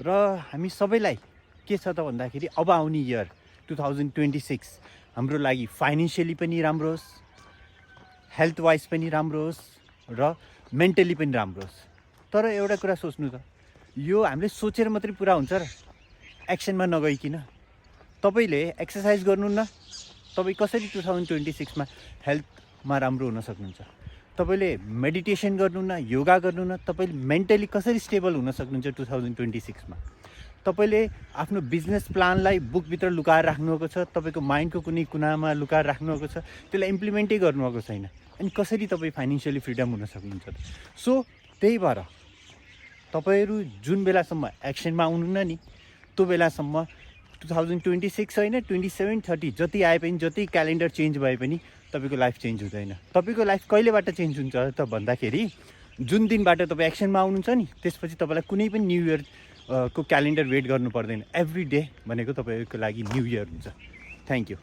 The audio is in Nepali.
र हामी सबैलाई के छ त भन्दाखेरि अब आउने इयर 2026 हाम्रो लागि फाइनेन्सियली पनि राम्रो होस्, हेल्थ वाइज पनि राम्रो होस् र मेन्टली पनि राम्रो होस्। तर एउटा कुरा सोच्नु त, यो हामीले सोचेर मात्रै पुरा हुन्छ र एक्सनमा नगइकिन? तपाईँले एक्सर्साइज गर्नु न, तपाईँ कसरी 2026मा हेल्थमा राम्रो हुन सक्नुहुन्छ? तपाईँले मेडिटेसन गर्नु न, योगा गर्नु न, तपाईँले मेन्टली कसरी स्टेबल हुन सक्नुहुन्छ 2026मा? तपाईँले आफ्नो बिजनेस प्लानलाई बुकभित्र लुकाएर राख्नुभएको छ, तपाईँको माइन्डको कुनै कुनामा लुकाएर राख्नुभएको छ, त्यसलाई इम्प्लिमेन्टै गर्नुभएको छैन। अनि कसरी तपाईँ फाइनेन्सियली फ्रिडम हुन सक्नुहुन्छ त? सो त्यही भएर तपाईँहरू जुन बेलासम्म एक्सनमा आउनुहुन्न नि, त्यो बेलासम्म 2026 होइन 27, 30 जति आए पनि, जति क्यालेन्डर चेन्ज भए पनि तपाईँको लाइफ चेन्ज हुँदैन। तपाईँको लाइफ कहिलेबाट चेन्ज हुन्छ त भन्दाखेरि जुन दिनबाट तपाईँ एक्सनमा आउनुहुन्छ नि, त्यसपछि तपाईँलाई कुनै पनि न्यू इयर को क्यालेन्डर वेट गर्नु पर्दैन। एभ्री डे भनेको तपाईँको लागि न्यू इयर हुन्छ। Thank you.